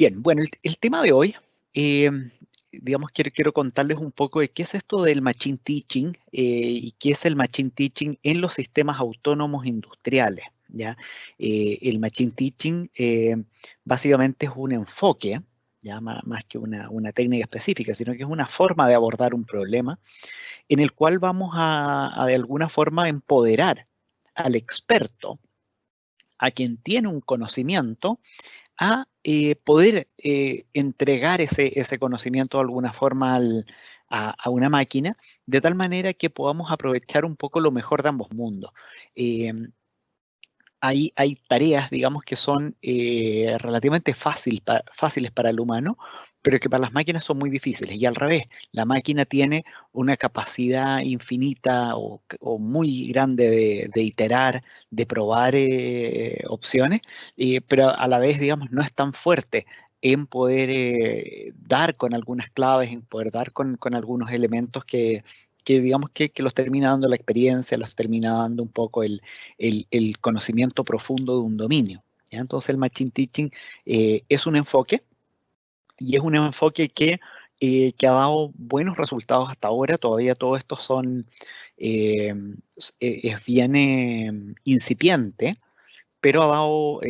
Bien, bueno, el tema de hoy, eh, digamos, quiero contarles un poco de qué es esto del Machine Teaching y qué es el Machine Teaching en los sistemas autónomos industriales, ¿ya? El Machine Teaching básicamente es un enfoque, ya más que una técnica específica, sino que es una forma de abordar un problema en el cual vamos a de alguna forma empoderar al experto, a quien tiene un conocimiento, a poder entregar ese conocimiento de alguna forma a una máquina, de tal manera que podamos aprovechar un poco lo mejor de ambos mundos. Eh, hay tareas, digamos, que son relativamente fáciles para el humano, pero que para las máquinas son muy difíciles. Y al revés, la máquina tiene una capacidad infinita o muy grande de iterar, de probar opciones, pero a la vez, digamos, no es tan fuerte en poder dar con algunas claves, en poder dar con algunos elementos que digamos que los termina dando la experiencia, los termina dando un poco el conocimiento profundo de un dominio, ¿ya? Entonces el Machine Teaching es un enfoque y es un enfoque que ha dado buenos resultados hasta ahora. Todavía todo esto es bien incipiente, pero ha dado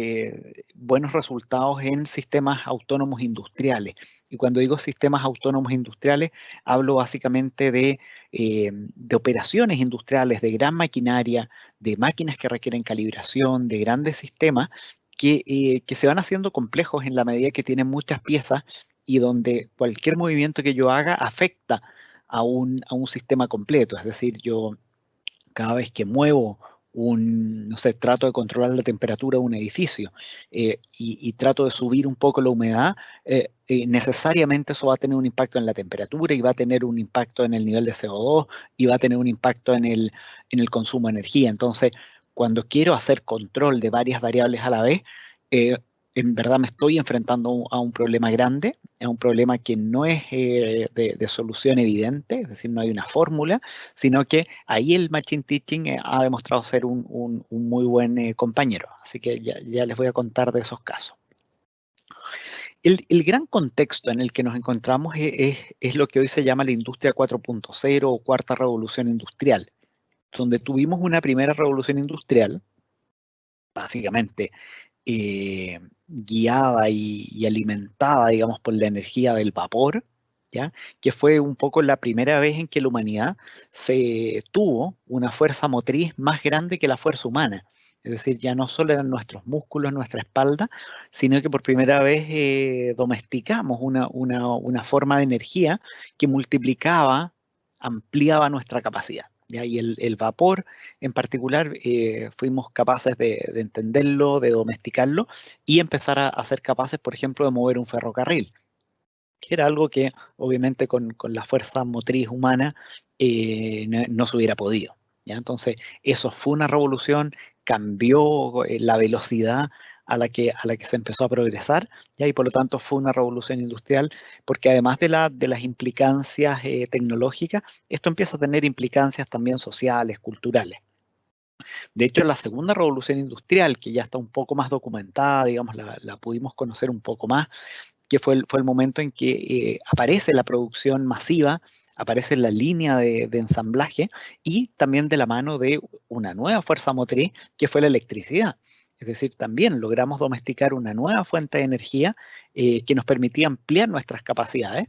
buenos resultados en sistemas autónomos industriales. Y cuando digo sistemas autónomos industriales, hablo básicamente de operaciones industriales, de gran maquinaria, de máquinas que requieren calibración, de grandes sistemas que se van haciendo complejos en la medida que tienen muchas piezas y donde cualquier movimiento que yo haga afecta a un sistema completo. Es decir, yo cada vez que muevo no sé, trato de controlar la temperatura de un edificio y trato de subir un poco la humedad, necesariamente eso va a tener un impacto en la temperatura y va a tener un impacto en el nivel de CO2 y va a tener un impacto en el consumo de energía. Entonces, cuando quiero hacer control de varias variables a la vez, eh, en verdad me estoy enfrentando a un problema grande, a un problema que no es de solución evidente, es decir, no hay una fórmula, sino que ahí el Machine Teaching ha demostrado ser un muy buen compañero. Así que ya les voy a contar de esos casos. El gran contexto en el que nos encontramos es lo que hoy se llama la industria 4.0 o cuarta revolución industrial, donde tuvimos una primera revolución industrial, básicamente guiada y alimentada, digamos, por la energía del vapor, ¿ya? Que fue un poco la primera vez en que la humanidad se tuvo una fuerza motriz más grande que la fuerza humana. Es decir, ya no solo eran nuestros músculos, nuestra espalda, sino que por primera vez domesticamos una forma de energía que multiplicaba, ampliaba nuestra capacidad, ¿ya? Y el vapor en particular, fuimos capaces de entenderlo, de domesticarlo y empezar a ser capaces, por ejemplo, de mover un ferrocarril, que era algo que obviamente con la fuerza motriz humana no se hubiera podido, ¿ya? Entonces, eso fue una revolución, cambió la velocidad a la que se empezó a progresar, ¿ya? Y por lo tanto fue una revolución industrial, porque además de las implicancias tecnológicas, esto empieza a tener implicancias también sociales, culturales. De hecho, la segunda revolución industrial, que ya está un poco más documentada, digamos, la pudimos conocer un poco más, que fue el momento en que aparece la producción masiva, aparece la línea de ensamblaje y también de la mano de una nueva fuerza motriz, que fue la electricidad. Es decir, también logramos domesticar una nueva fuente de energía que nos permitía ampliar nuestras capacidades.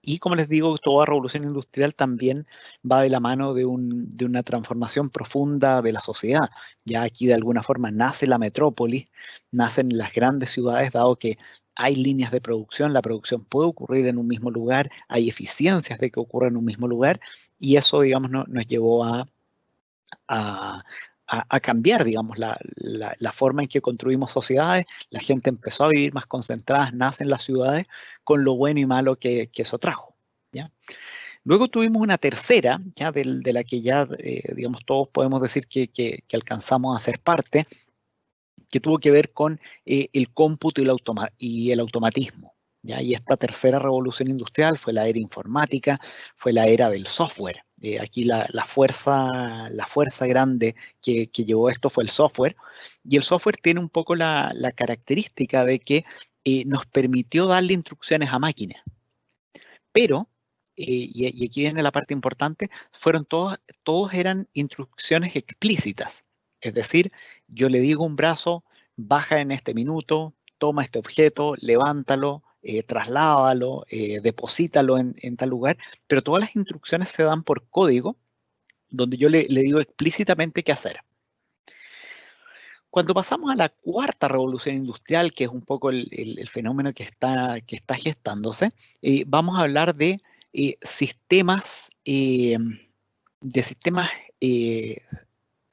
Y como les digo, toda revolución industrial también va de la mano de una transformación profunda de la sociedad. Ya aquí de alguna forma nace la metrópolis, nacen las grandes ciudades, dado que hay líneas de producción, la producción puede ocurrir en un mismo lugar, hay eficiencias de que ocurra en un mismo lugar, y eso, digamos, nos llevó a, a cambiar, digamos, la forma en que construimos sociedades. La gente empezó a vivir más concentradas, nacen las ciudades, con lo bueno y malo que eso trajo, ¿ya? Luego tuvimos una tercera, ya de la que ya, digamos, todos podemos decir que alcanzamos a ser parte, que tuvo que ver con el cómputo y el automatismo, ¿ya? Y esta tercera revolución industrial fue la era informática, fue la era del software. Aquí la fuerza grande que llevó esto fue el software, y el software tiene un poco la característica de que nos permitió darle instrucciones a máquinas. Pero, y aquí viene la parte importante, todos eran instrucciones explícitas. Es decir, yo le digo a un brazo, baja en este minuto, toma este objeto, levántalo, trasládalo, deposítalo en tal lugar, pero todas las instrucciones se dan por código, donde yo le digo explícitamente qué hacer. Cuando pasamos a la cuarta revolución industrial, que es un poco el fenómeno que está gestándose, vamos a hablar de sistemas, eh,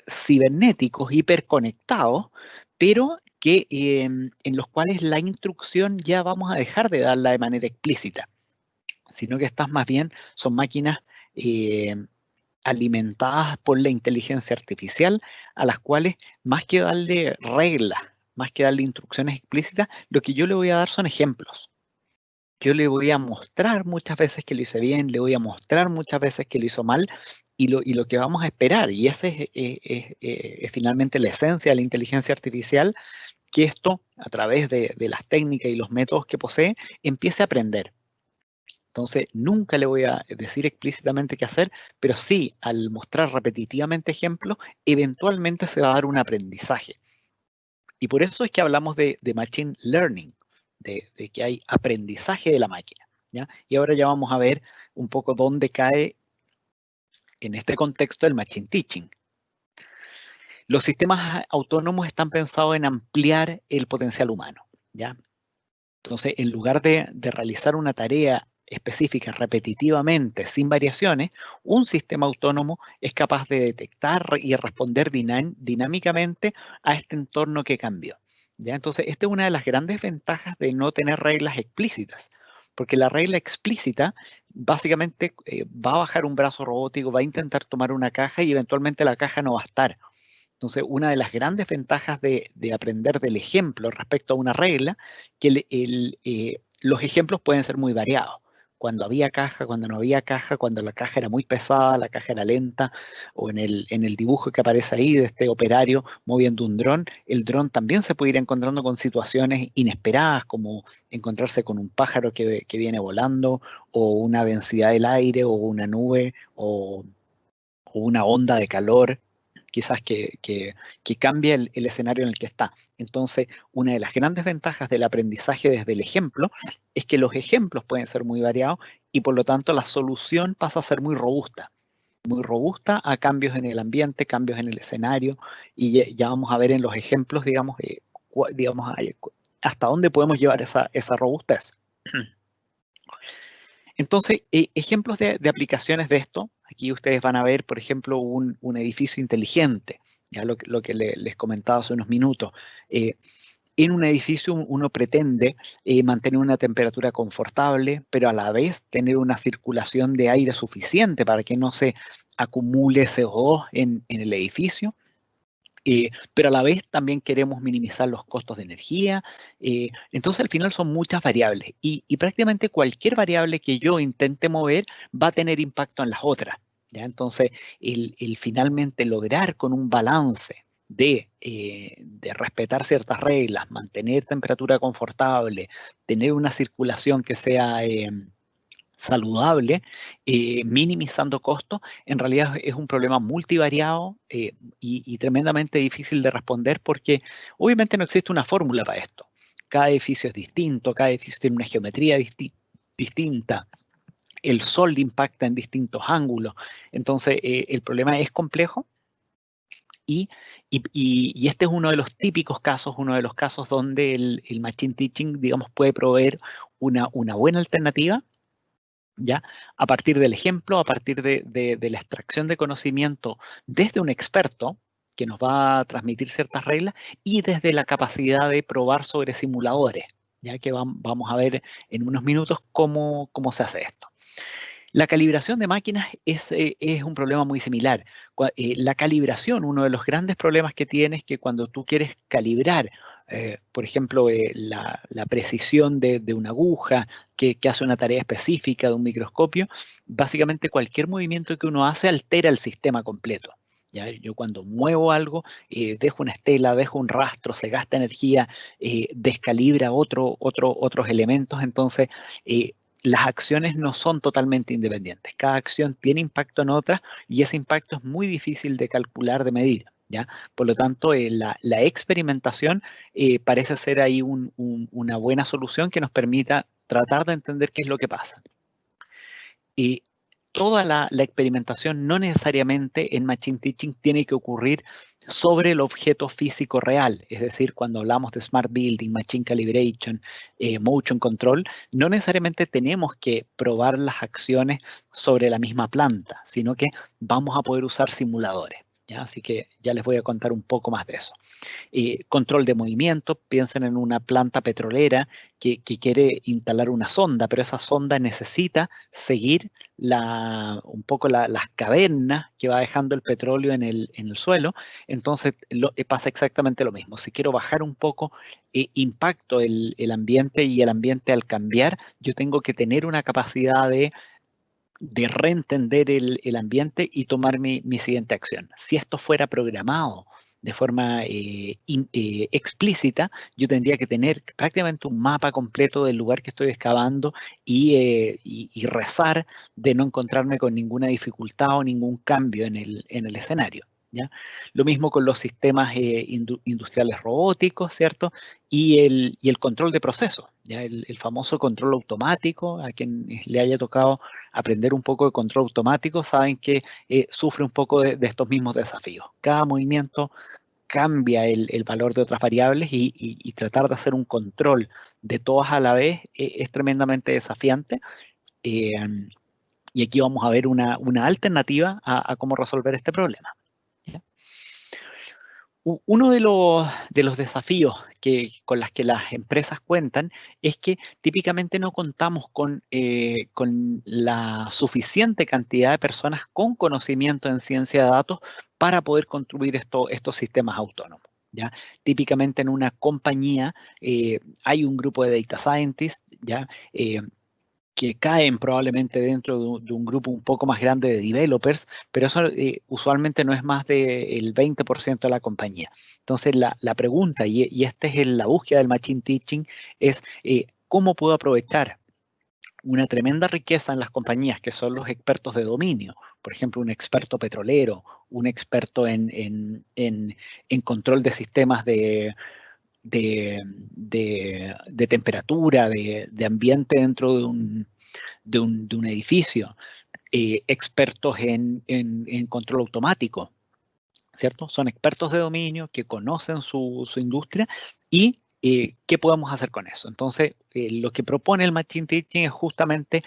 cibernéticos hiperconectados, pero que, en los cuales la instrucción ya vamos a dejar de darla de manera explícita, sino que estas más bien son máquinas alimentadas por la inteligencia artificial, a las cuales más que darle reglas, más que darle instrucciones explícitas, lo que yo le voy a dar son ejemplos. Yo le voy a mostrar muchas veces que lo hice bien, le voy a mostrar muchas veces que lo hizo mal, y lo que vamos a esperar, y esa es finalmente la esencia de la inteligencia artificial, que esto, a través de las técnicas y los métodos que posee, empiece a aprender. Entonces, nunca le voy a decir explícitamente qué hacer, pero sí, al mostrar repetitivamente ejemplos, eventualmente se va a dar un aprendizaje. Y por eso es que hablamos de machine learning, de que hay aprendizaje de la máquina, ¿ya? Y ahora ya vamos a ver un poco dónde cae en este contexto el machine teaching. Los sistemas autónomos están pensados en ampliar el potencial humano, ¿ya? Entonces, en lugar de realizar una tarea específica repetitivamente, sin variaciones, un sistema autónomo es capaz de detectar y responder dinámicamente a este entorno que cambió, ¿ya? Entonces, esta es una de las grandes ventajas de no tener reglas explícitas, porque la regla explícita básicamente va a bajar un brazo robótico, va a intentar tomar una caja y eventualmente la caja no va a estar. Entonces, una de las grandes ventajas de aprender del ejemplo respecto a una regla, que los ejemplos pueden ser muy variados. Cuando había caja, cuando no había caja, cuando la caja era muy pesada, la caja era lenta, o en el dibujo que aparece ahí de este operario moviendo un dron, el dron también se puede ir encontrando con situaciones inesperadas, como encontrarse con un pájaro que viene volando, o una densidad del aire, o una nube, o una onda de calor, quizás que cambia el escenario en el que está. Entonces, una de las grandes ventajas del aprendizaje desde el ejemplo es que los ejemplos pueden ser muy variados y por lo tanto la solución pasa a ser muy robusta a cambios en el ambiente, cambios en el escenario, y ya vamos a ver en los ejemplos, digamos, hasta dónde podemos llevar esa robustez. Entonces, ejemplos de aplicaciones de esto, aquí ustedes van a ver, por ejemplo, un edificio inteligente, ya lo que les comentaba hace unos minutos. En un edificio uno pretende mantener una temperatura confortable, pero a la vez tener una circulación de aire suficiente para que no se acumule CO2 en el edificio. Pero a la vez también queremos minimizar los costos de energía. Entonces al final son muchas variables y prácticamente cualquier variable que yo intente mover va a tener impacto en las otras, ¿ya? Entonces el finalmente lograr con un balance de respetar ciertas reglas, mantener temperatura confortable, tener una circulación que sea saludable, minimizando costos, en realidad es un problema multivariado y tremendamente difícil de responder porque obviamente no existe una fórmula para esto. Cada edificio es distinto, cada edificio tiene una geometría distinta, el sol impacta en distintos ángulos, entonces el problema es complejo. Y este es uno de los típicos casos, uno de los casos donde el Machine Teaching, digamos, puede proveer una buena alternativa, ¿ya? A partir del ejemplo, a partir de la extracción de conocimiento desde un experto que nos va a transmitir ciertas reglas y desde la capacidad de probar sobre simuladores, ya que vamos a ver en unos minutos cómo se hace esto. La calibración de máquinas es un problema muy similar. La calibración, uno de los grandes problemas que tiene es que cuando tú quieres calibrar, por ejemplo, la precisión de una aguja que hace una tarea específica de un microscopio, básicamente cualquier movimiento que uno hace altera el sistema completo. ¿ya? Yo cuando muevo algo, dejo una estela, dejo un rastro, se gasta energía, descalibra otros elementos, entonces las acciones no son totalmente independientes. Cada acción tiene impacto en otras y ese impacto es muy difícil de calcular, de medir, ¿ya? Por lo tanto, la experimentación parece ser ahí una buena solución que nos permita tratar de entender qué es lo que pasa. Y toda la experimentación no necesariamente en Machine Teaching tiene que ocurrir sobre el objeto físico real. Es decir, cuando hablamos de Smart Building, Machine Calibration, Motion Control, no necesariamente tenemos que probar las acciones sobre la misma planta, sino que vamos a poder usar simuladores, ¿ya? Así que ya les voy a contar un poco más de eso. Control de movimiento, piensen en una planta petrolera que quiere instalar una sonda, pero esa sonda necesita seguir un poco las cavernas que va dejando el petróleo en el suelo. Entonces pasa exactamente lo mismo. Si quiero bajar un poco, impacto el ambiente, y el ambiente al cambiar, yo tengo que tener una capacidad de reentender el ambiente y tomar mi siguiente acción. Si esto fuera programado de forma explícita, yo tendría que tener prácticamente un mapa completo del lugar que estoy excavando y rezar de no encontrarme con ninguna dificultad o ningún cambio en el escenario, ¿ya? Lo mismo con los sistemas industriales robóticos, ¿cierto? Y el control de procesos, ¿ya? El famoso control automático, a quien le haya tocado aprender un poco de control automático, saben que sufre un poco de estos mismos desafíos. Cada movimiento cambia el valor de otras variables y tratar de hacer un control de todas a la vez es tremendamente desafiante. eh, y aquí vamos a ver una alternativa a cómo resolver este problema, ¿ya? Uno de los desafíos con las que las empresas cuentan es que típicamente no contamos con la suficiente cantidad de personas con conocimiento en ciencia de datos para poder construir estos sistemas autónomos, ¿ya? Típicamente en una compañía hay un grupo de data scientists, ¿ya? Que caen probablemente dentro de un grupo un poco más grande de developers, pero eso usualmente no es más del 20% de la compañía. Entonces, la pregunta, y esta es la búsqueda del Machine Teaching, es ¿cómo puedo aprovechar una tremenda riqueza en las compañías que son los expertos de dominio? Por ejemplo, un experto petrolero, un experto en control de sistemas de temperatura, de ambiente dentro de un edificio, expertos en control automático, ¿cierto? Son expertos de dominio que conocen su industria y qué podemos hacer con eso. Entonces, lo que propone el Machine Teaching es justamente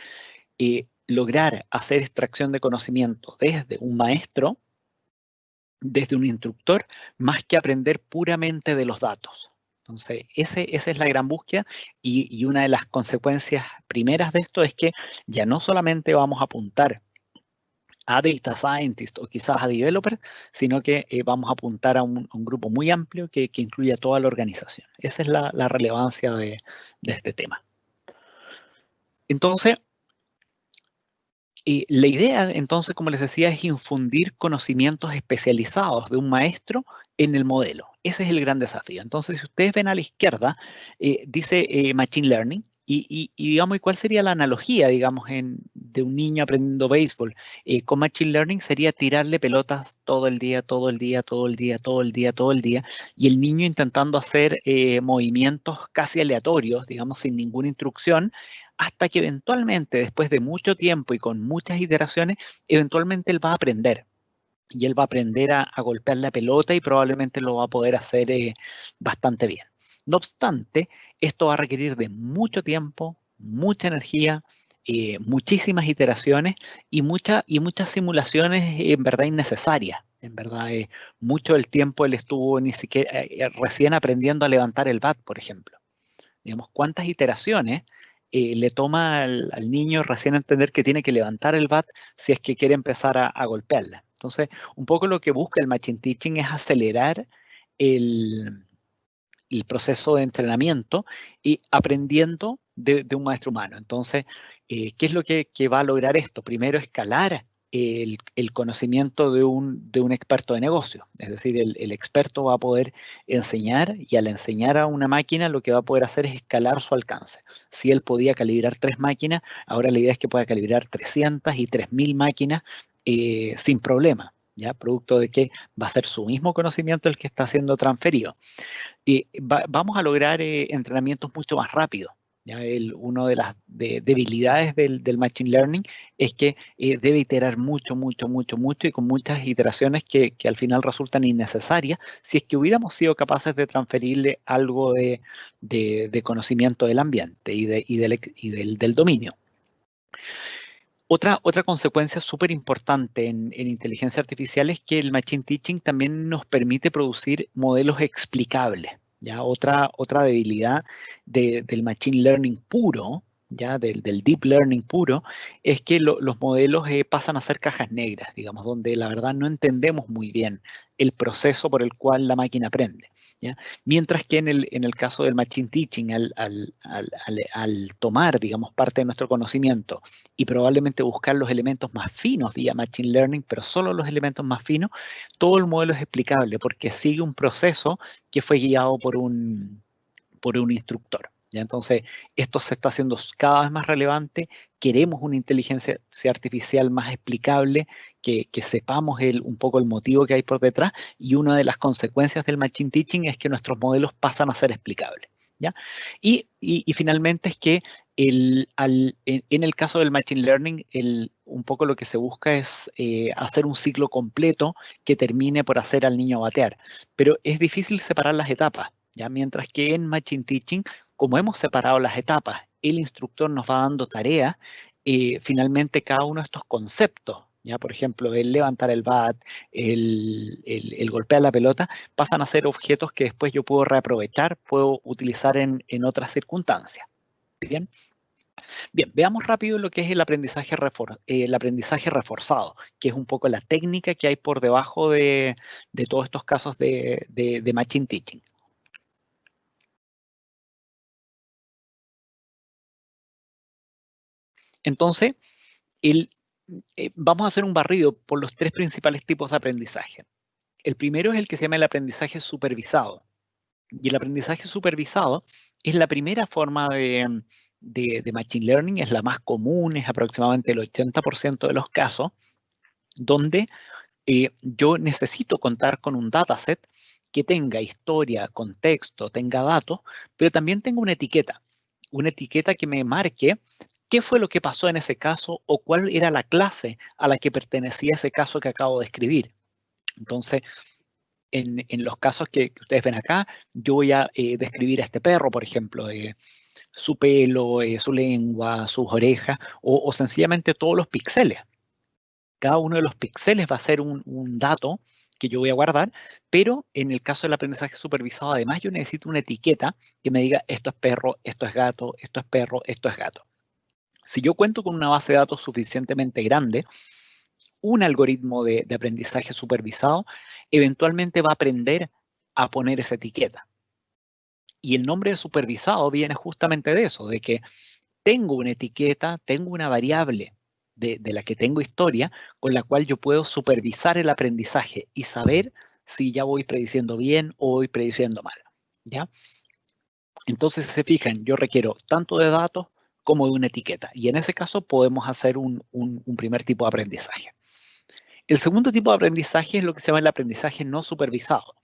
lograr hacer extracción de conocimiento desde un maestro, desde un instructor, más que aprender puramente de los datos. Entonces, esa es la gran búsqueda y una de las consecuencias primeras de esto es que ya no solamente vamos a apuntar a data scientist o quizás a developer, sino que vamos a apuntar a un grupo muy amplio que incluye a toda la organización. Esa es la relevancia de este tema. Entonces, la idea, entonces, como les decía, es infundir conocimientos especializados de un maestro en el modelo. Ese es el gran desafío. Entonces, si ustedes ven a la izquierda, dice Machine Learning, digamos, ¿y cuál sería la analogía, digamos, de un niño aprendiendo béisbol? Con Machine Learning sería tirarle pelotas todo el día, todo el día, todo el día, todo el día, todo el día, y el niño intentando hacer movimientos casi aleatorios, digamos, sin ninguna instrucción, hasta que eventualmente, después de mucho tiempo y con muchas iteraciones, eventualmente él va a aprender. Y él va a aprender a golpear la pelota y probablemente lo va a poder hacer bastante bien. No obstante, esto va a requerir de mucho tiempo, mucha energía, muchísimas iteraciones y muchas simulaciones en verdad innecesarias. En verdad, mucho del tiempo él estuvo ni siquiera recién aprendiendo a levantar el bat, por ejemplo. Digamos, cuántas iteraciones le toma al niño recién entender que tiene que levantar el bat si es que quiere empezar a golpearla. Entonces, un poco lo que busca el Machine Teaching es acelerar el, el proceso de entrenamiento y aprendiendo de un maestro humano. Entonces, ¿qué es lo que va a lograr esto? Primero, escalar el conocimiento de un experto de negocio. Es decir, el experto va a poder enseñar, y al enseñar a una máquina lo que va a poder hacer es escalar su alcance. Si él podía calibrar 3 máquinas, ahora la idea es que pueda calibrar 300 y 3000 máquinas sin problema, ¿ya? Producto de que va a ser su mismo conocimiento el que está siendo transferido. Y vamos a lograr entrenamientos mucho más rápidos. ¿Ya? Una de las debilidades del Machine Learning es que debe iterar mucho, mucho, mucho, mucho, y con muchas iteraciones que al final resultan innecesarias si es que hubiéramos sido capaces de transferirle algo de conocimiento del ambiente y del dominio. Otra consecuencia súper importante en inteligencia artificial es que el Machine Teaching también nos permite producir modelos explicables. ¿Ya? Otra debilidad del Machine Learning puro, ¿ya? Del Deep Learning puro, es que los modelos pasan a ser cajas negras, digamos, donde la verdad no entendemos muy bien el proceso por el cual la máquina aprende. ¿Ya? Mientras que en el caso del Machine Teaching, al tomar, digamos, parte de nuestro conocimiento y probablemente buscar los elementos más finos vía Machine Learning, pero solo los elementos más finos, todo el modelo es explicable porque sigue un proceso que fue guiado por un instructor. ¿Ya? Entonces, esto se está haciendo cada vez más relevante. Queremos una inteligencia artificial más explicable, que sepamos un poco el motivo que hay por detrás, y una de las consecuencias del Machine Teaching es que nuestros modelos pasan a ser explicables. ¿Ya? Y finalmente es que en el caso del Machine Learning, un poco lo que se busca es hacer un ciclo completo que termine por hacer al niño batear. Pero es difícil separar las etapas. ¿Ya? Mientras que en Machine Teaching, como hemos separado las etapas, el instructor nos va dando tareas, finalmente cada uno de estos conceptos, ¿ya? Por ejemplo, el levantar el bat, el golpear la pelota, pasan a ser objetos que después yo puedo reaprovechar, puedo utilizar en otras circunstancias. ¿Bien? Bien, veamos rápido lo que es el aprendizaje reforzado, que es un poco la técnica que hay por debajo de todos estos casos de Machine Teaching. Entonces, vamos a hacer un barrido por los 3 principales tipos de aprendizaje. El primero es el que se llama el aprendizaje supervisado. Y el aprendizaje supervisado es la primera forma de Machine Learning, es la más común, es aproximadamente el 80% de los casos, donde yo necesito contar con un dataset que tenga historia, contexto, tenga datos, pero también tenga una etiqueta que me marque qué fue lo que pasó en ese caso o cuál era la clase a la que pertenecía ese caso que acabo de escribir. Entonces, en los casos que ustedes ven acá, yo voy a describir a este perro, por ejemplo, su pelo, su lengua, sus orejas, o sencillamente todos los píxeles. Cada uno de los píxeles va a ser un dato que yo voy a guardar, pero en el caso del aprendizaje supervisado, además yo necesito una etiqueta que me diga esto es perro, esto es gato, esto es perro, esto es gato. Si yo cuento con una base de datos suficientemente grande, un algoritmo de aprendizaje supervisado eventualmente va a aprender a poner esa etiqueta. Y el nombre de supervisado viene justamente de eso, de que tengo una etiqueta, tengo una variable de la que tengo historia, con la cual yo puedo supervisar el aprendizaje y saber si ya voy prediciendo bien o voy prediciendo mal. ¿Ya? Entonces, si se fijan, yo requiero tanto de datos como de una etiqueta. Y en ese caso podemos hacer un primer tipo de aprendizaje. El segundo tipo de aprendizaje es lo que se llama el aprendizaje no supervisado.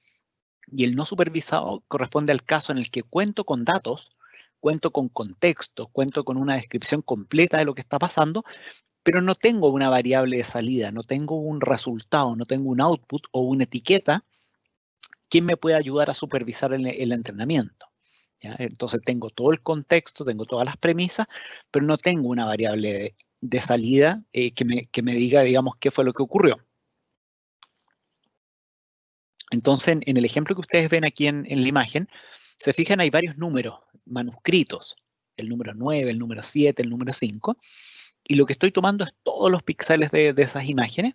Y el no supervisado corresponde al caso en el que cuento con datos, cuento con contexto, cuento con una descripción completa de lo que está pasando, pero no tengo una variable de salida, no tengo un resultado, no tengo un output o una etiqueta que me pueda ayudar a supervisar el entrenamiento. ¿Ya? Entonces tengo todo el contexto, tengo todas las premisas, pero no tengo una variable de salida que me diga, digamos, qué fue lo que ocurrió. Entonces, en el ejemplo que ustedes ven aquí en la imagen, se fijan, hay varios números manuscritos, el número 9, el número 7, el número 5, y lo que estoy tomando es todos los píxeles de esas imágenes,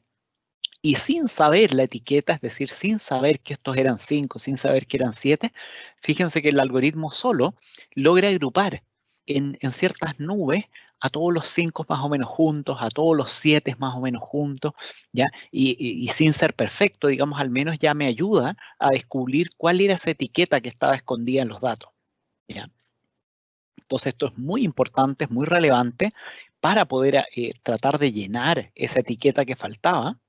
y sin saber la etiqueta, es decir, sin saber que estos eran 5, sin saber que eran 7, fíjense que el algoritmo solo logra agrupar en ciertas nubes a todos los 5 más o menos juntos, a todos los 7 más o menos juntos, ¿ya? Y sin ser perfecto, digamos, al menos ya me ayuda a descubrir cuál era esa etiqueta que estaba escondida en los datos, ¿ya? Entonces esto es muy importante, es muy relevante para poder tratar de llenar esa etiqueta que faltaba,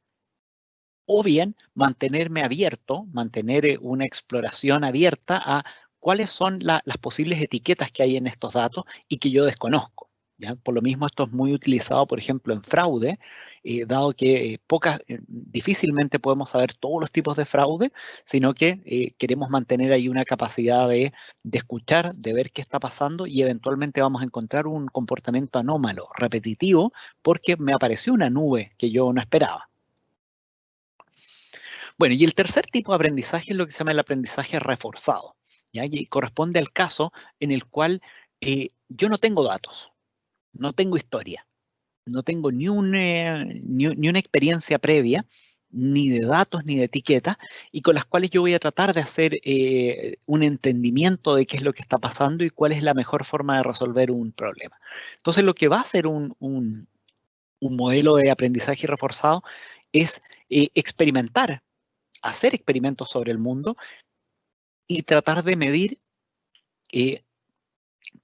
o bien mantenerme abierto, mantener una exploración abierta a cuáles son las posibles etiquetas que hay en estos datos y que yo desconozco, ¿ya? Por lo mismo, esto es muy utilizado, por ejemplo, en fraude, dado que difícilmente podemos saber todos los tipos de fraude, sino que queremos mantener ahí una capacidad de escuchar, de ver qué está pasando y eventualmente vamos a encontrar un comportamiento anómalo, repetitivo, porque me apareció una nube que yo no esperaba. Bueno, y el tercer tipo de aprendizaje es lo que se llama el aprendizaje reforzado, ¿ya? Y corresponde al caso en el cual yo no tengo datos, no tengo historia, no tengo ni una experiencia previa, ni de datos, ni de etiquetas, y con las cuales yo voy a tratar de hacer un entendimiento de qué es lo que está pasando y cuál es la mejor forma de resolver un problema. Entonces, lo que va a ser un modelo de aprendizaje reforzado es experimentar, hacer experimentos sobre el mundo y tratar de medir eh,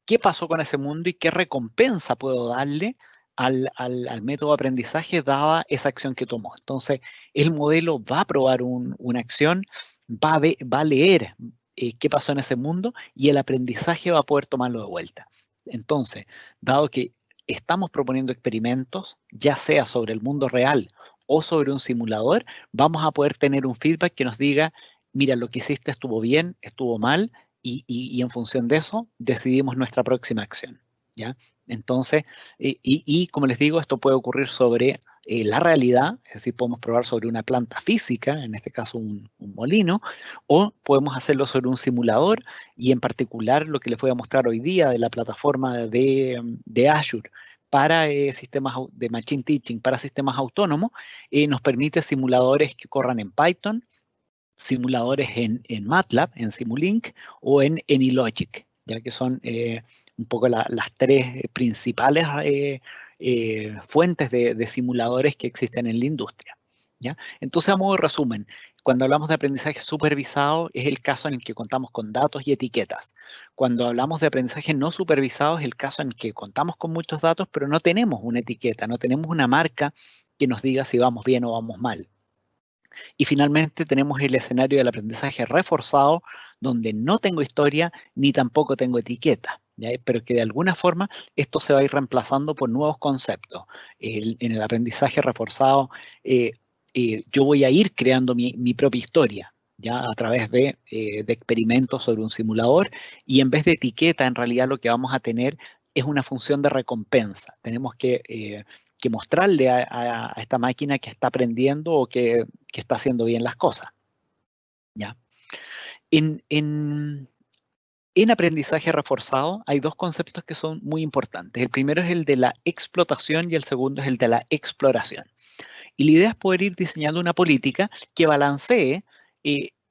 qué pasó con ese mundo y qué recompensa puedo darle al método de aprendizaje dada esa acción que tomó. Entonces, el modelo va a probar una acción, va a leer qué pasó en ese mundo y el aprendizaje va a poder tomarlo de vuelta. Entonces, dado que estamos proponiendo experimentos, ya sea sobre el mundo real o sobre un simulador, vamos a poder tener un feedback que nos diga, mira, lo que hiciste estuvo bien, estuvo mal, y en función de eso decidimos nuestra próxima acción, ¿ya? Entonces, como les digo, esto puede ocurrir sobre la realidad, es decir, podemos probar sobre una planta física, en este caso un molino, o podemos hacerlo sobre un simulador, y en particular lo que les voy a mostrar hoy día de la plataforma de Azure para sistemas de Machine Teaching, para sistemas autónomos, nos permite simuladores que corran en Python, simuladores en MATLAB, en Simulink o en AnyLogic, ya que son un poco las tres principales fuentes de simuladores que existen en la industria, ¿ya? Entonces, a modo de resumen, cuando hablamos de aprendizaje supervisado es el caso en el que contamos con datos y etiquetas. Cuando hablamos de aprendizaje no supervisado es el caso en el que contamos con muchos datos, pero no tenemos una etiqueta, no tenemos una marca que nos diga si vamos bien o vamos mal. Y finalmente tenemos el escenario del aprendizaje reforzado, donde no tengo historia ni tampoco tengo etiqueta, ¿ya? Pero que de alguna forma esto se va a ir reemplazando por nuevos conceptos. En el aprendizaje reforzado, yo voy a ir creando mi propia historia, ¿ya? A través de experimentos sobre un simulador, y en vez de etiqueta, en realidad lo que vamos a tener es una función de recompensa. Tenemos que mostrarle a esta máquina que está aprendiendo o que está haciendo bien las cosas, ¿ya? En, en, en aprendizaje reforzado hay dos conceptos que son muy importantes. El primero es el de la explotación y el segundo es el de la exploración. Y la idea es poder ir diseñando una política que balancee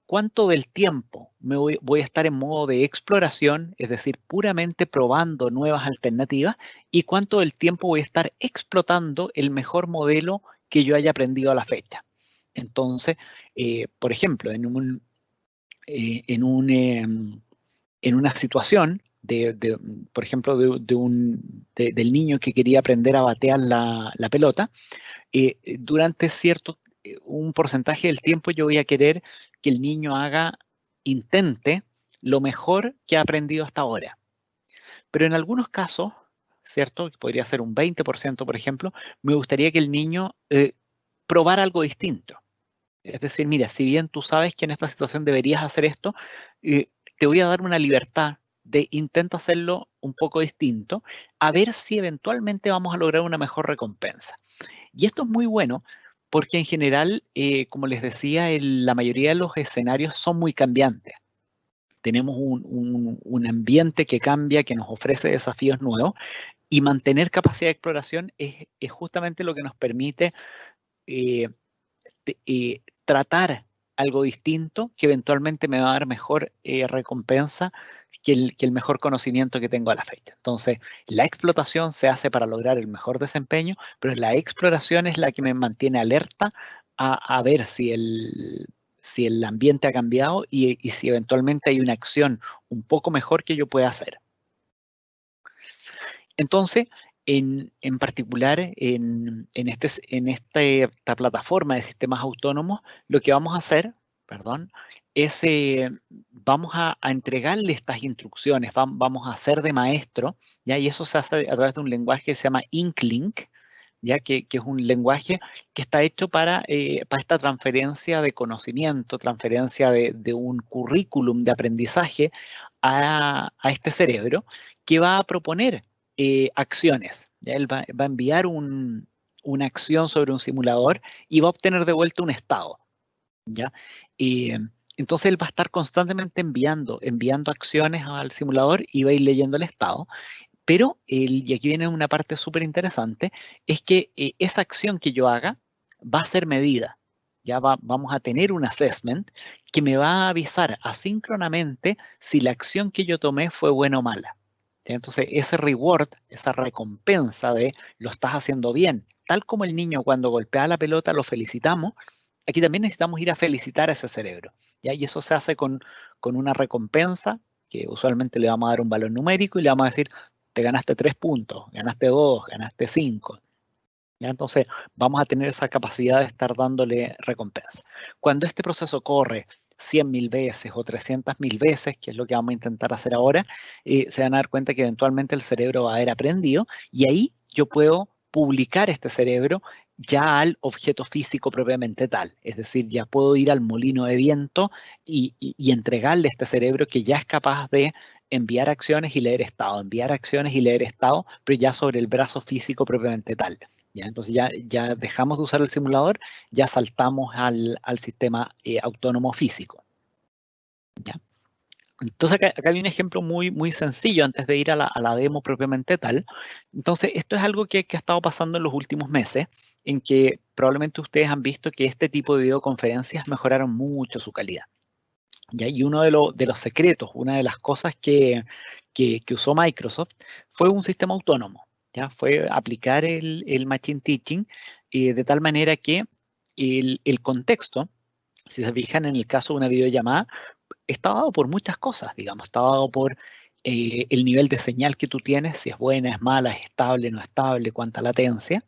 cuánto del tiempo voy a estar en modo de exploración, es decir, puramente probando nuevas alternativas, y cuánto del tiempo voy a estar explotando el mejor modelo que yo haya aprendido a la fecha. Entonces, por ejemplo, eh, en un, em, en una situación por ejemplo, del niño que quería aprender a batear la pelota, durante un porcentaje del tiempo yo voy a querer que el niño intente lo mejor que ha aprendido hasta ahora. Pero en algunos casos, ¿cierto? Podría ser un 20%, por ejemplo, me gustaría que el niño probara algo distinto. Es decir, mira, si bien tú sabes que en esta situación deberías hacer esto, te voy a dar una libertad de intenta hacerlo un poco distinto, a ver si eventualmente vamos a lograr una mejor recompensa. Y esto es muy bueno porque en general, como les decía, la mayoría de los escenarios son muy cambiantes. Tenemos un ambiente que cambia, que nos ofrece desafíos nuevos, y mantener capacidad de exploración es justamente lo que nos permite eh, tratar algo distinto que eventualmente me va a dar mejor recompensa que el mejor conocimiento que tengo a la fecha. Entonces, la explotación se hace para lograr el mejor desempeño, pero la exploración es la que me mantiene alerta a ver si el ambiente ha cambiado y si eventualmente hay una acción un poco mejor que yo pueda hacer. Entonces, en particular, en esta plataforma de sistemas autónomos, lo que vamos a hacer, perdón, es vamos a entregarle estas instrucciones, vamos a hacer de maestro, ¿ya? Y eso se hace a través de un lenguaje que se llama IncLink, ¿ya? Que es un lenguaje que está hecho para esta transferencia de conocimiento, transferencia de un currículum de aprendizaje a este cerebro que va a proponer acciones. ¿Ya? Él va a enviar una acción sobre un simulador y va a obtener de vuelta un estado. ¿Ya? Eh, entonces él va a estar constantemente enviando acciones al simulador y va a ir leyendo el estado. Pero, y aquí viene una parte súper interesante, es que esa acción que yo haga va a ser medida. Ya vamos a tener un assessment que me va a avisar asíncronamente si la acción que yo tomé fue buena o mala. ¿Ya? Entonces, ese reward, esa recompensa de lo estás haciendo bien, tal como el niño cuando golpea la pelota lo felicitamos, aquí también necesitamos ir a felicitar a ese cerebro. ¿Ya? Y eso se hace con una recompensa que usualmente le vamos a dar un valor numérico y le vamos a decir, te ganaste 3 puntos, ganaste 2, ganaste 5. ¿Ya? Entonces vamos a tener esa capacidad de estar dándole recompensa. Cuando este proceso corre 100.000 veces o 300.000 veces, que es lo que vamos a intentar hacer ahora, se van a dar cuenta que eventualmente el cerebro va a haber aprendido y ahí yo puedo publicar este cerebro ya al objeto físico propiamente tal. Es decir, ya puedo ir al molino de viento y entregarle este cerebro que ya es capaz de enviar acciones y leer estado, enviar acciones y leer estado, pero ya sobre el brazo físico propiamente tal. ¿Ya? Entonces ya dejamos de usar el simulador, ya saltamos al sistema autónomo físico. ¿Ya? Entonces acá hay un ejemplo muy sencillo antes de ir a la demo propiamente tal. Entonces esto es algo que ha estado pasando en los últimos meses, en que probablemente ustedes han visto que este tipo de videoconferencias mejoraron mucho su calidad. ¿Ya? Y uno de los secretos, una de las cosas que usó Microsoft fue un sistema autónomo, ¿ya? Fue aplicar el Machine Teaching de tal manera que el contexto, si se fijan en el caso de una videollamada, está dado por muchas cosas, digamos, está dado por el nivel de señal que tú tienes, si es buena, es mala, es estable, no estable, cuánta latencia.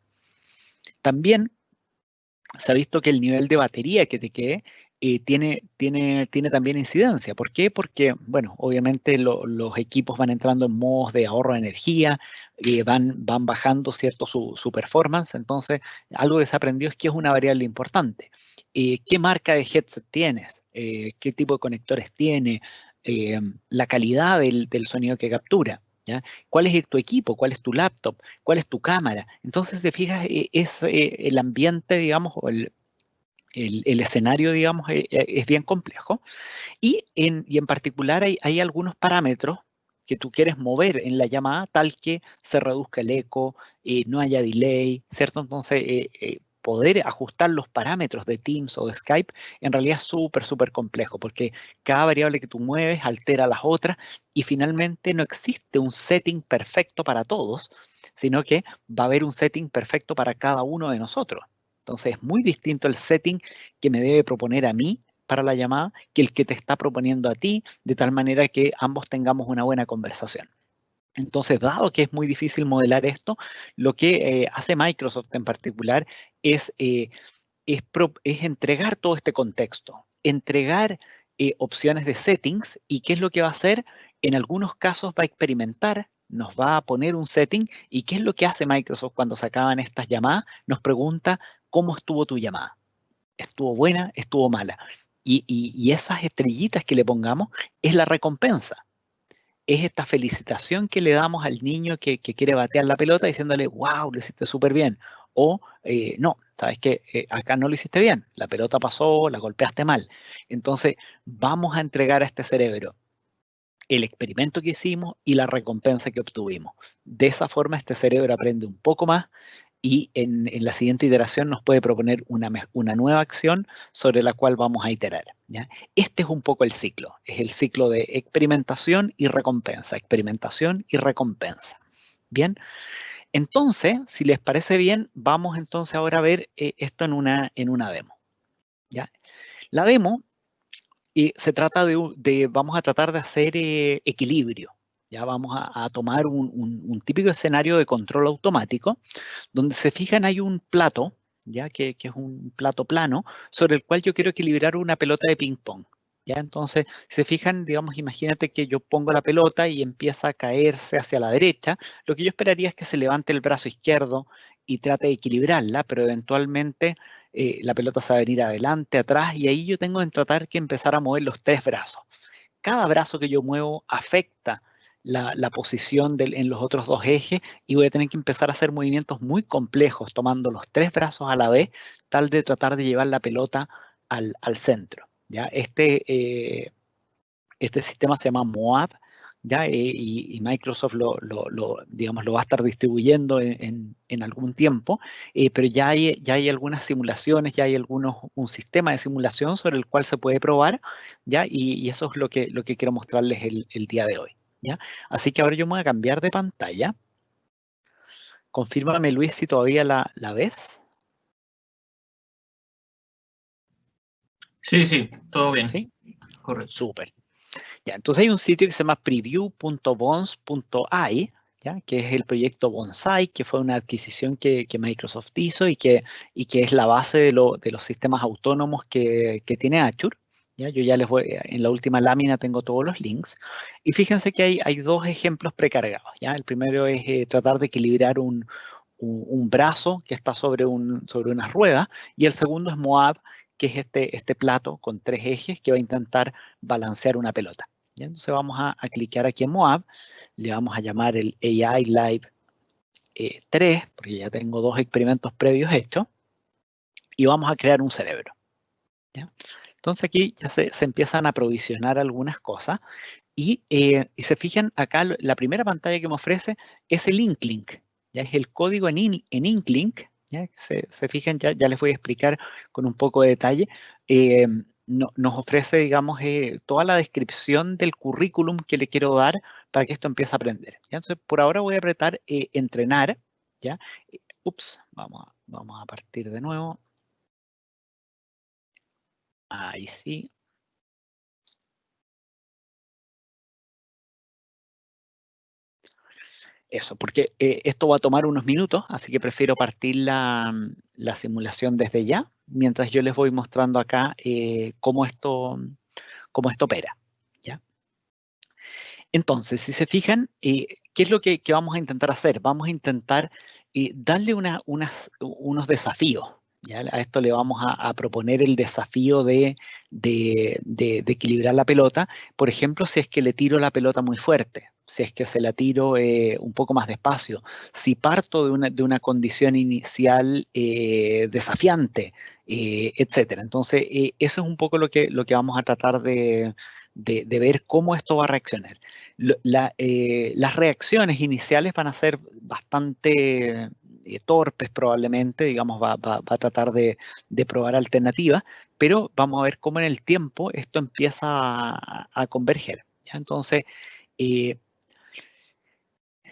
También se ha visto que el nivel de batería que te quede tiene también incidencia. ¿Por qué? Porque, bueno, obviamente los equipos van entrando en modos de ahorro de energía, van bajando, ¿cierto?, su performance. Entonces, algo que se aprendió es que es una variable importante. ¿Qué marca de headset tienes? ¿Qué tipo de conectores tiene? Eh, la calidad del sonido que captura. ¿Ya? ¿Cuál es tu equipo? ¿Cuál es tu laptop? ¿Cuál es tu cámara? Entonces, te fijas, es el ambiente, digamos, o el escenario, digamos, es bien complejo. Y en particular hay algunos parámetros que tú quieres mover en la llamada tal que se reduzca el eco, no haya delay, ¿cierto? Entonces, poder ajustar los parámetros de Teams o de Skype en realidad es súper complejo porque cada variable que tú mueves altera las otras y finalmente no existe un setting perfecto para todos, sino que va a haber un setting perfecto para cada uno de nosotros. Entonces es muy distinto el setting que me debe proponer a mí para la llamada que el que te está proponiendo a ti, de tal manera que ambos tengamos una buena conversación. Entonces, dado que es muy difícil modelar esto, lo que hace Microsoft en particular es entregar todo este contexto, entregar opciones de settings y qué es lo que va a hacer. En algunos casos va a experimentar, nos va a poner un setting y qué es lo que hace Microsoft cuando se acaban estas llamadas, nos pregunta cómo estuvo tu llamada. ¿Estuvo buena? ¿Estuvo mala? Y esas estrellitas que le pongamos es la recompensa. Es esta felicitación que le damos al niño que quiere batear la pelota diciéndole, wow, lo hiciste súper bien. O no, sabes que acá no lo hiciste bien, la pelota pasó, la golpeaste mal. Entonces, vamos a entregar a este cerebro el experimento que hicimos y la recompensa que obtuvimos. De esa forma, este cerebro aprende un poco más y en la siguiente iteración nos puede proponer una nueva acción sobre la cual vamos a iterar, ¿ya? Este es un poco el ciclo, es el ciclo de experimentación y recompensa, experimentación y recompensa. Bien, entonces, si les parece bien, vamos entonces ahora a ver esto en una demo, ¿ya? La demo se trata vamos a tratar de hacer equilibrio. Ya vamos a tomar un típico escenario de control automático, donde se fijan hay un plato, ya que es un plato plano, sobre el cual yo quiero equilibrar una pelota de ping pong. ¿Ya? Entonces, si se fijan, digamos, imagínate que yo pongo la pelota y empieza a caerse hacia la derecha. Lo que yo esperaría es que se levante el brazo izquierdo y trate de equilibrarla, pero eventualmente la pelota se va a venir adelante, atrás, y ahí yo tengo que tratar que empezar a mover los tres brazos. Cada brazo que yo muevo afecta la posición en los otros dos ejes y voy a tener que empezar a hacer movimientos muy complejos, tomando los tres brazos a la vez, tal de tratar de llevar la pelota al centro. ¿Ya? Este sistema se llama MOAB, ¿ya? Y Microsoft digamos, lo va a estar distribuyendo en algún tiempo, pero ya hay algunas simulaciones, ya hay un sistema de simulación sobre el cual se puede probar, ¿ya? Y eso es lo que quiero mostrarles el día de hoy, ¿ya? Así que ahora yo me voy a cambiar de pantalla. Confírmame, Luis, si todavía la ves. Sí, todo bien. ¿Sí? Correcto. Súper. Ya, entonces hay un sitio que se llama preview.bons.ai, ¿ya? Que es el proyecto Bonsai, que fue una adquisición que Microsoft hizo y que es la base de los sistemas autónomos que tiene Azure. ¿Ya? Yo ya les voy, en la última lámina tengo todos los links. Y fíjense que hay dos ejemplos precargados, ¿ya? El primero es tratar de equilibrar un brazo que está sobre unas ruedas, y el segundo es Moab, que es este plato con tres ejes que va a intentar balancear una pelota. ¿Ya? Entonces vamos a clicar aquí en Moab, le vamos a llamar el AI Live 3, porque ya tengo dos experimentos previos hechos, y vamos a crear un cerebro. ¿Ya? Entonces aquí ya se empiezan a provisionar algunas cosas, y se fijan acá, la primera pantalla que me ofrece es el IncLink, ya es el código en IncLink, ¿ya? Se fijan, ya les voy a explicar con un poco de detalle. Nos ofrece, digamos, toda la descripción del currículum que le quiero dar para que esto empiece a aprender. ¿Ya? Entonces, por ahora voy a apretar entrenar, ¿ya? Ups, vamos a partir de nuevo. Ahí sí. Eso, porque esto va a tomar unos minutos, así que prefiero partir la simulación desde ya, mientras yo les voy mostrando acá cómo esto opera. ¿Ya? Entonces, si se fijan, ¿qué es lo que vamos a intentar hacer? Vamos a intentar darle unos desafíos. ¿Ya? A esto le vamos a proponer el desafío de equilibrar la pelota. Por ejemplo, si es que le tiro la pelota muy fuerte, si es que se la tiro un poco más despacio, si parto de una condición inicial desafiante, etcétera. Entonces, eso es un poco lo que vamos a tratar de ver cómo esto va a reaccionar. Las reacciones iniciales van a ser bastante torpes probablemente, digamos, va a tratar de probar alternativas, pero vamos a ver cómo en el tiempo esto empieza a converger. ¿Ya? Entonces, eh,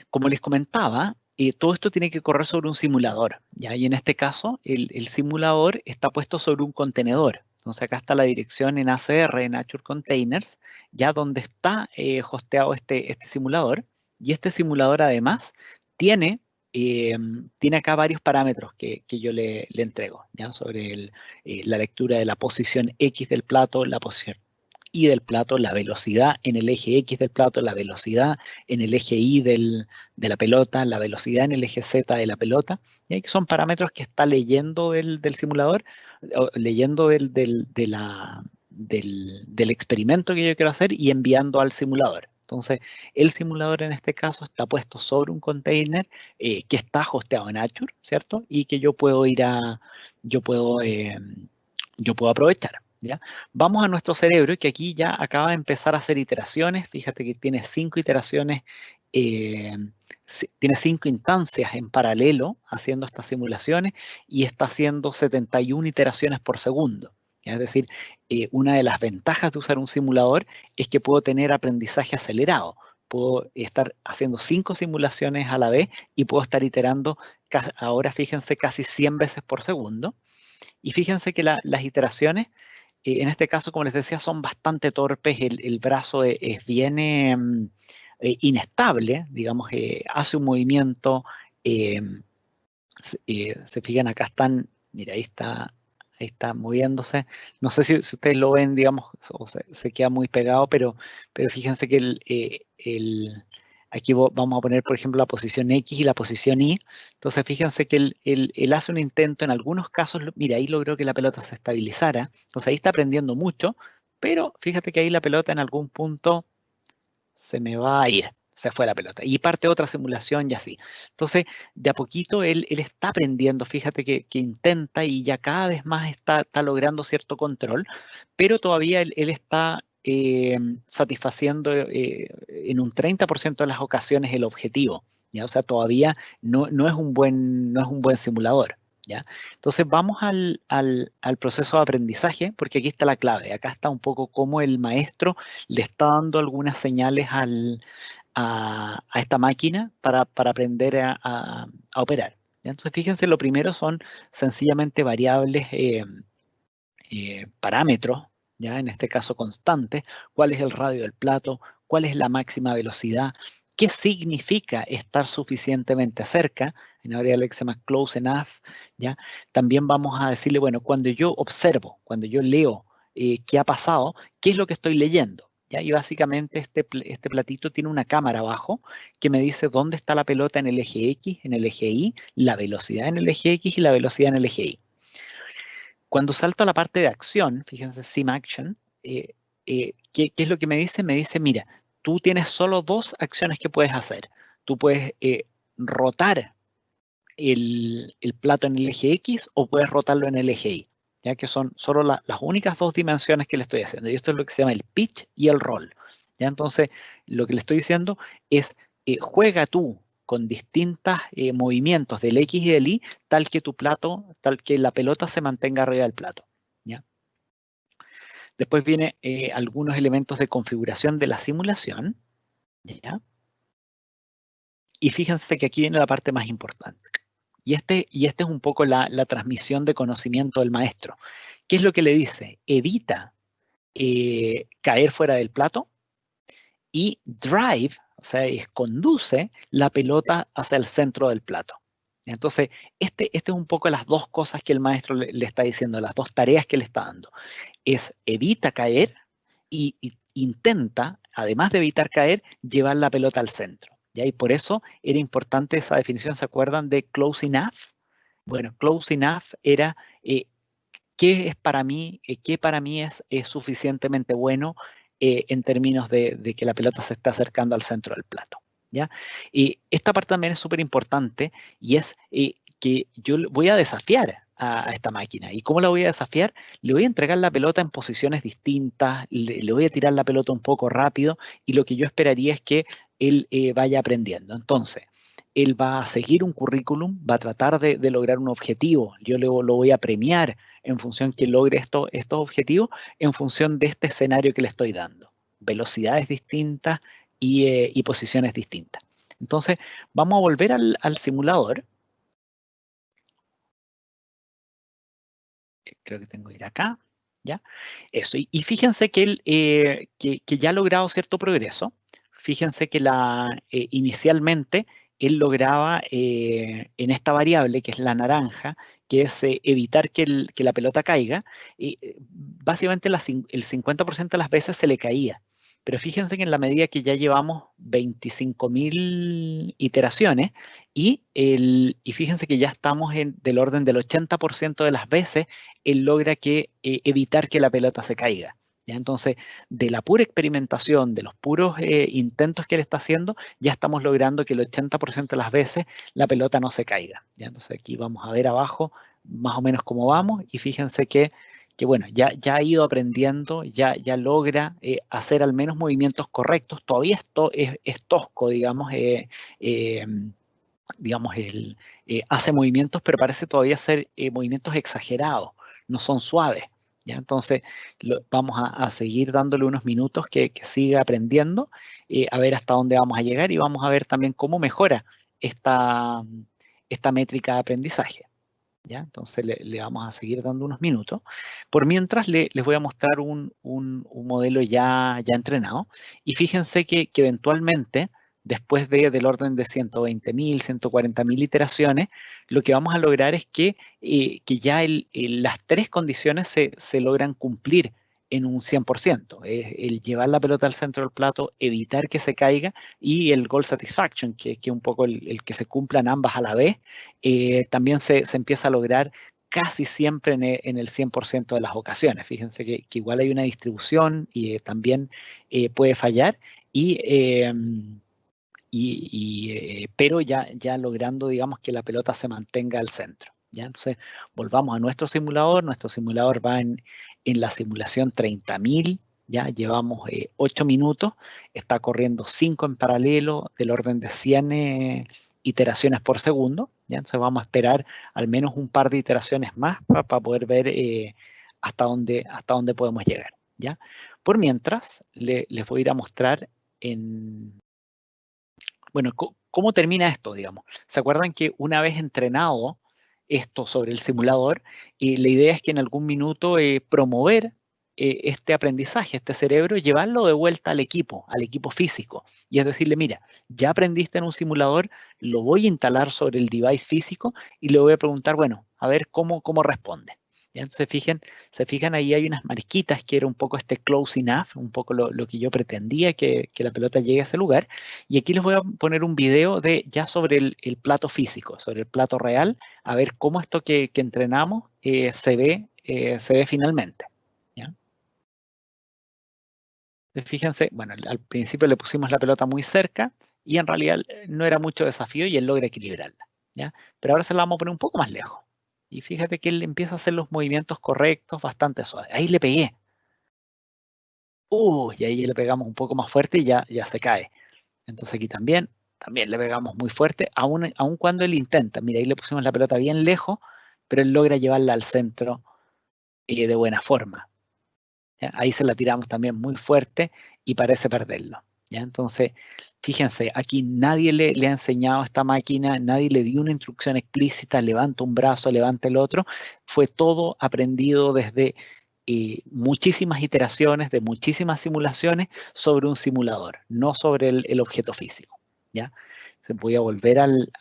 como les comentaba, todo esto tiene que correr sobre un simulador, ¿ya? Y en este caso, el simulador está puesto sobre un contenedor. Entonces acá está la dirección en ACR, en Azure Containers, ya donde está hosteado este simulador. Y este simulador además tiene, tiene acá varios parámetros que yo le entrego, ¿ya? Sobre la lectura de la posición X del plato, la posición Y del plato, la velocidad en el eje X del plato, la velocidad en el eje Y de la pelota, la velocidad en el eje Z de la pelota. Y ahí son parámetros que está leyendo del simulador, leyendo del experimento que yo quiero hacer y enviando al simulador. Entonces, el simulador en este caso está puesto sobre un container que está hosteado en Azure, ¿cierto? Y que yo puedo yo puedo aprovechar. ¿ya? Vamos a nuestro cerebro, que aquí ya acaba de empezar a hacer iteraciones. Fíjate que tiene 5 iteraciones, tiene 5 instancias en paralelo haciendo estas simulaciones y está haciendo 71 iteraciones por segundo. ¿Ya? Es decir, una de las ventajas de usar un simulador es que puedo tener aprendizaje acelerado. Puedo estar haciendo 5 simulaciones a la vez y puedo estar iterando, ahora fíjense, casi 100 veces por segundo. Y fíjense que las iteraciones, en este caso, como les decía, son bastante torpes. El brazo es bien inestable, digamos, hace un movimiento. eh, se fijan, acá están, mira, ahí está moviéndose. No sé si ustedes lo ven, digamos, o se queda muy pegado, pero fíjense que aquí vamos a poner, por ejemplo, la posición X y la posición Y. Entonces, fíjense que él hace un intento, en algunos casos, mira, ahí logró que la pelota se estabilizara. Entonces, ahí está aprendiendo mucho, pero fíjate que ahí la pelota en algún punto se me va a ir, se fue la pelota. Y parte otra simulación y así. Entonces, de a poquito él está aprendiendo, fíjate que intenta y ya cada vez más está logrando cierto control, pero todavía él está satisfaciendo en un 30% de las ocasiones el objetivo. ¿Ya? O sea, todavía no es no es un buen simulador. ¿Ya? Entonces vamos al proceso de aprendizaje, porque aquí está la clave. Acá está un poco cómo el maestro le está dando algunas señales a esta máquina para aprender a operar. ¿Ya? Entonces, fíjense, lo primero son sencillamente variables, parámetros, ¿ya? En este caso constantes. ¿Cuál es el radio del plato? ¿Cuál es la máxima velocidad? ¿Qué significa estar suficientemente cerca? En área Alexa se llama close enough, ¿ya? También vamos a decirle, bueno, cuando yo observo, cuando yo leo qué ha pasado, ¿qué es lo que estoy leyendo? ¿Ya? Y básicamente este platito tiene una cámara abajo que me dice dónde está la pelota en el eje X, en el eje Y, la velocidad en el eje X y la velocidad en el eje Y. Cuando salto a la parte de acción, fíjense, Sim Action, ¿qué es lo que me dice? Me dice, mira, tú tienes solo 2 acciones que puedes hacer. Tú puedes rotar el plato en el eje X o puedes rotarlo en el eje Y, ya que son solo las únicas 2 dimensiones que le estoy haciendo. Y esto es lo que se llama el pitch y el roll. ¿Ya? Entonces, lo que le estoy diciendo es, juega tú con distintos movimientos del X y del Y, tal que la pelota se mantenga arriba del plato. ¿Ya? Después viene algunos elementos de configuración de la simulación. ¿Ya? Y fíjense que aquí viene la parte más importante. Y este es un poco la transmisión de conocimiento del maestro. ¿Qué es lo que le dice? Evita caer fuera del plato y drive, o sea, conduce la pelota hacia el centro del plato. Entonces, este es un poco las 2 cosas que el maestro le está diciendo, las 2 tareas que le está dando. Es evita caer y intenta, además de evitar caer, llevar la pelota al centro. ¿Ya? Y por eso era importante esa definición, ¿se acuerdan de close enough? Bueno, close enough era qué para mí es suficientemente bueno en términos de que la pelota se está acercando al centro del plato. ¿Ya? Y esta parte también es súper importante y es que yo voy a desafiar a esta máquina. ¿Y cómo la voy a desafiar? Le voy a entregar la pelota en posiciones distintas, le voy a tirar la pelota un poco rápido y lo que yo esperaría es que él vaya aprendiendo. Entonces, él va a seguir un currículum, va a tratar de lograr un objetivo. Yo lo voy a premiar en función que logre estos objetivos, en función de este escenario que le estoy dando. Velocidades distintas y posiciones distintas. Entonces, vamos a volver al simulador. Creo que tengo que ir acá. ¿Ya? Eso. Y fíjense que, que ya ha logrado cierto progreso. Fíjense que inicialmente él lograba en esta variable, que es la naranja, que es evitar que la pelota caiga, básicamente el 50% de las veces se le caía. Pero fíjense que en la medida que ya llevamos 25.000 iteraciones y fíjense que ya estamos del orden del 80% de las veces, él logra evitar que la pelota se caiga. ¿Ya? Entonces, de la pura experimentación, de los puros intentos que él está haciendo, ya estamos logrando que el 80% de las veces la pelota no se caiga. ¿Ya? Entonces, aquí vamos a ver abajo más o menos cómo vamos y fíjense que bueno, ya ha ido aprendiendo, ya logra hacer al menos movimientos correctos. Todavía esto es tosco, eh, digamos, hace movimientos, pero parece todavía hacer movimientos exagerados, no son suaves. ¿Ya? Entonces, vamos a seguir dándole unos minutos que siga aprendiendo, a ver hasta dónde vamos a llegar y vamos a ver también cómo mejora esta métrica de aprendizaje. ¿Ya? Entonces, le vamos a seguir dando unos minutos. Por mientras, les voy a mostrar un modelo ya entrenado y fíjense que eventualmente después del orden de 120.000, 140.000 iteraciones, lo que vamos a lograr es que ya las tres condiciones se logran cumplir en un 100%. El llevar la pelota al centro del plato, evitar que se caiga y el goal satisfaction, que es un poco el que se cumplan ambas a la vez, también se empieza a lograr casi siempre en el 100% de las ocasiones. Fíjense que igual hay una distribución y también puede fallar. Pero ya logrando, digamos, que la pelota se mantenga al centro. ¿Ya? Entonces, volvamos a nuestro simulador. Nuestro simulador va en la simulación 30.000. Ya llevamos 8 minutos. Está corriendo 5 en paralelo del orden de 100 iteraciones por segundo. ¿Ya? Entonces, vamos a esperar al menos un par de iteraciones más para poder ver hasta dónde podemos llegar. ¿Ya? Por mientras, les voy a ir a mostrar bueno, ¿cómo termina esto, digamos? ¿Se acuerdan que una vez entrenado esto sobre el simulador, la idea es que en algún minuto promover este aprendizaje, este cerebro, llevarlo de vuelta al equipo físico? Y es decirle, mira, ya aprendiste en un simulador, lo voy a instalar sobre el device físico y le voy a preguntar, bueno, a ver cómo responde. ¿Ya? Entonces, se fijan, ahí hay unas marquitas que era un poco este close enough, un poco lo que yo pretendía que la pelota llegue a ese lugar. Y aquí les voy a poner un video ya sobre el plato físico, sobre el plato real, a ver cómo esto que entrenamos se ve finalmente. ¿Ya? Fíjense, bueno, al principio le pusimos la pelota muy cerca y en realidad no era mucho desafío y él logra equilibrarla. ¿Ya? Pero ahora se la vamos a poner un poco más lejos. Y fíjate que él empieza a hacer los movimientos correctos, bastante suaves. Ahí le pegué. Y ahí le pegamos un poco más fuerte y ya se cae. Entonces aquí también le pegamos muy fuerte, aun cuando él intenta. Mira, ahí le pusimos la pelota bien lejos, pero él logra llevarla al centro de buena forma. ¿Ya? Ahí se la tiramos también muy fuerte y parece perderlo. ¿Ya? Entonces, fíjense, aquí nadie le ha enseñado a esta máquina, nadie le dio una instrucción explícita, levanta un brazo, levanta el otro. Fue todo aprendido desde muchísimas iteraciones, de muchísimas simulaciones sobre un simulador, no sobre el objeto físico. ¿Ya? Se voy a volver al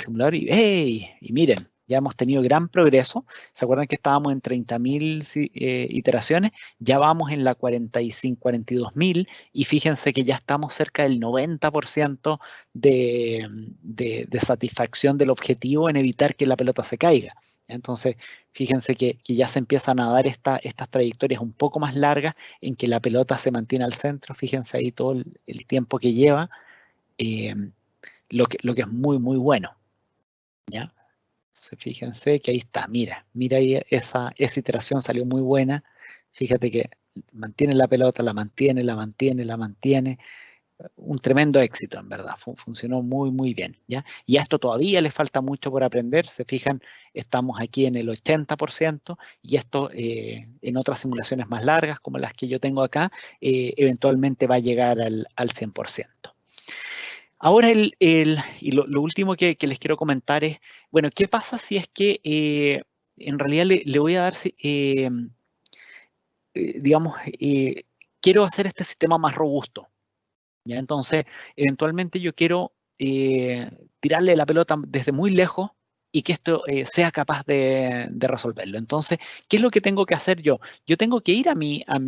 simulador y, ¡hey! Y miren, ya hemos tenido gran progreso. ¿Se acuerdan que estábamos en 30.000 iteraciones? Ya vamos en la 45, 42.000 y fíjense que ya estamos cerca del 90% de satisfacción del objetivo en evitar que la pelota se caiga. Entonces, fíjense que ya se empiezan a dar estas trayectorias un poco más largas en que la pelota se mantiene al centro. Fíjense ahí todo el tiempo que lleva, eh, lo que es muy, muy bueno. ¿Ya? Fíjense que ahí está, mira ahí esa iteración salió muy buena. Fíjate que mantiene la pelota, la mantiene, la mantiene, la mantiene. Un tremendo éxito, en verdad. Funcionó muy, muy bien. ¿Ya? Y a esto todavía le falta mucho por aprender. Se fijan, estamos aquí en el 80% y esto en otras simulaciones más largas, como las que yo tengo acá, eventualmente va a llegar al 100%. Ahora, y lo último que les quiero comentar es, bueno, ¿qué pasa si es que en realidad le voy a dar, digamos, quiero hacer este sistema más robusto? ¿Ya? Entonces, eventualmente yo quiero tirarle la pelota desde muy lejos y que esto sea capaz de resolverlo. Entonces, ¿qué es lo que tengo que hacer yo? Yo tengo que ir a mi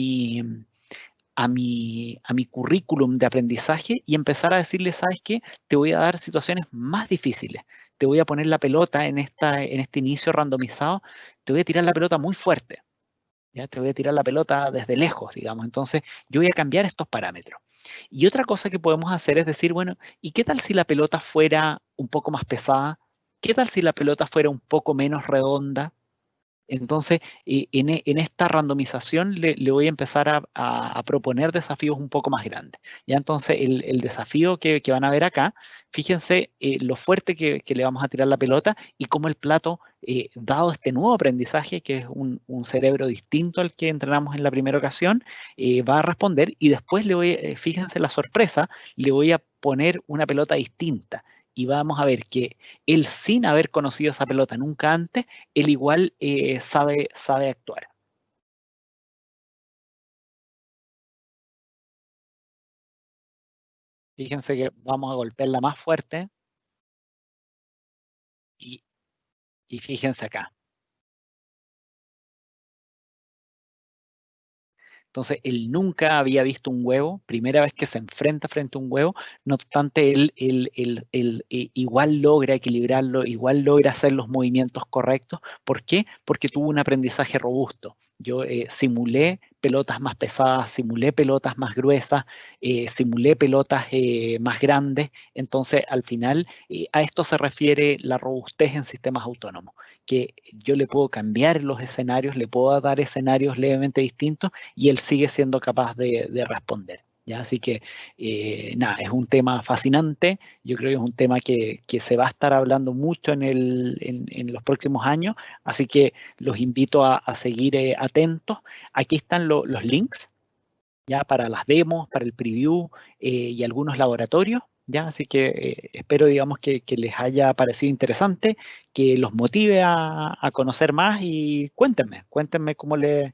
currículum de aprendizaje y empezar a decirle, ¿sabes qué? Te voy a dar situaciones más difíciles. Te voy a poner la pelota en este inicio randomizado, te voy a tirar la pelota muy fuerte. ¿Ya? Te voy a tirar la pelota desde lejos, digamos. Entonces, yo voy a cambiar estos parámetros. Y otra cosa que podemos hacer es decir, bueno, ¿y qué tal si la pelota fuera un poco más pesada? ¿Qué tal si la pelota fuera un poco menos redonda? Entonces, en esta randomización le voy a empezar a proponer desafíos un poco más grandes. ¿Ya? Entonces, el desafío que van a ver acá, fíjense lo fuerte que le vamos a tirar la pelota y cómo el plato, dado este nuevo aprendizaje, que es un cerebro distinto al que entrenamos en la primera ocasión, va a responder y después fíjense la sorpresa, le voy a poner una pelota distinta y vamos a ver que él, sin haber conocido esa pelota nunca antes, él igual sabe actuar. Fíjense que vamos a golpearla más fuerte y, y fíjense acá. Entonces, él nunca había visto un huevo, primera vez que se enfrenta frente a un huevo, no obstante, él igual logra equilibrarlo, igual logra hacer los movimientos correctos. ¿Por qué? Porque tuvo un aprendizaje robusto. Yo simulé pelotas más pesadas, simulé pelotas más gruesas, simulé pelotas más grandes. Entonces, al final, a esto se refiere la robustez en sistemas autónomos, que yo le puedo cambiar los escenarios, le puedo dar escenarios levemente distintos y él sigue siendo capaz de responder. ¿Ya? Así que, nada, es un tema fascinante. Yo creo que es un tema que se va a estar hablando mucho en los próximos años. Así que los invito a seguir atentos. Aquí están los links ya para las demos, para el preview y algunos laboratorios. ¿Ya? Así que espero, digamos, que les haya parecido interesante, que los motive a conocer más y cuéntenme cómo les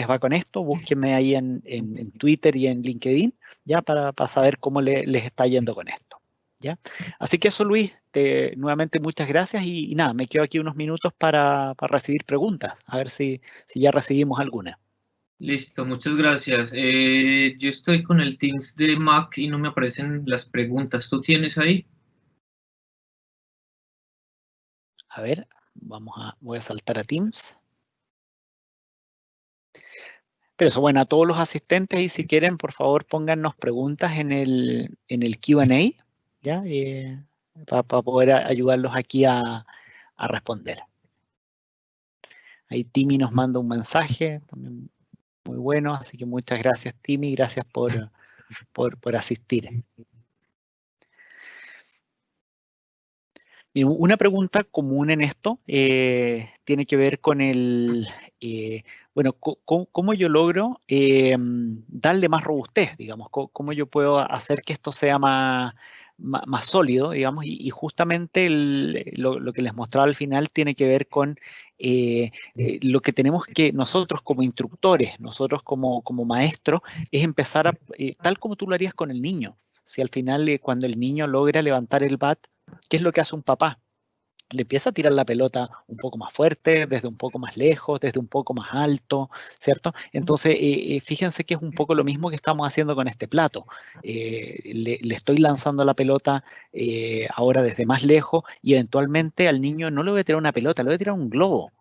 va con esto. Búsquenme ahí en Twitter y en LinkedIn, ¿ya? Para saber cómo les está yendo con esto. ¿Ya? Así que eso, Luis, nuevamente muchas gracias y nada, me quedo aquí unos minutos para recibir preguntas, a ver si ya recibimos alguna. Listo, muchas gracias. Yo estoy con el Teams de Mac y no me aparecen las preguntas. ¿Tú tienes ahí? A ver, voy a saltar a Teams. Pero eso, bueno, a todos los asistentes y si quieren, por favor, póngannos preguntas en el Q&A, ¿ya? Para poder ayudarlos aquí a responder. Ahí Timmy nos manda un mensaje, también muy bueno, así que muchas gracias, Timmy, gracias por asistir. Y una pregunta común en esto tiene que ver con bueno, cómo yo logro darle más robustez, digamos, cómo yo puedo hacer que esto sea más sólido, digamos, y justamente lo que les mostraba al final tiene que ver con lo que tenemos que nosotros como instructores, nosotros como maestros, es empezar tal como tú lo harías con el niño. Si al final cuando el niño logra levantar el bat, ¿qué es lo que hace un papá? Le empieza a tirar la pelota un poco más fuerte, desde un poco más lejos, desde un poco más alto, ¿cierto? Entonces, fíjense que es un poco lo mismo que estamos haciendo con este plato. Le estoy lanzando la pelota ahora desde más lejos y eventualmente al niño no le voy a tirar una pelota, le voy a tirar un globo.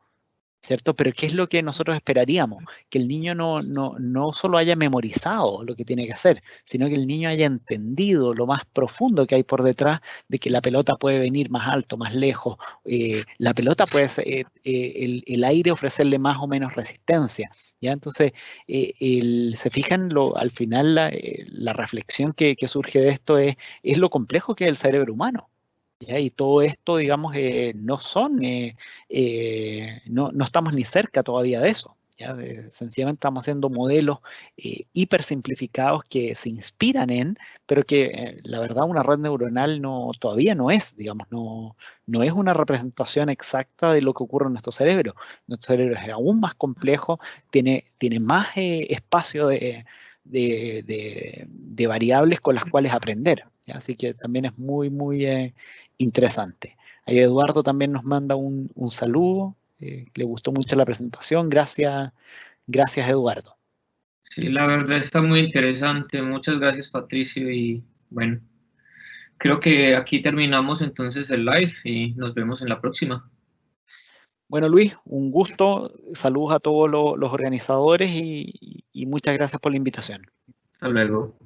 ¿Cierto? Pero ¿qué es lo que nosotros esperaríamos? Que el niño no solo haya memorizado lo que tiene que hacer, sino que el niño haya entendido lo más profundo que hay por detrás de que la pelota puede venir más alto, más lejos, la pelota puede ser, el aire ofrecerle más o menos resistencia. ¿Ya? Entonces, se fijan, al final la reflexión que surge de esto es lo complejo que es el cerebro humano. ¿Ya? Y todo esto, digamos, no estamos ni cerca todavía de eso. ¿Ya? Sencillamente estamos haciendo modelos hiper simplificados que se inspiran pero que la verdad una red neuronal todavía no es, digamos, no es una representación exacta de lo que ocurre en nuestro cerebro. Nuestro cerebro es aún más complejo, tiene más espacio de variables con las cuales aprender. ¿Ya? Así que también es muy interesante. Ahí Eduardo también nos manda un saludo, le gustó mucho la presentación, gracias Eduardo. Sí, la verdad está muy interesante. Muchas gracias, Patricio. Y bueno, creo que aquí terminamos entonces el live y nos vemos en la próxima. Bueno Luis, un gusto, saludos a todos los organizadores y muchas gracias por la invitación. Hasta luego.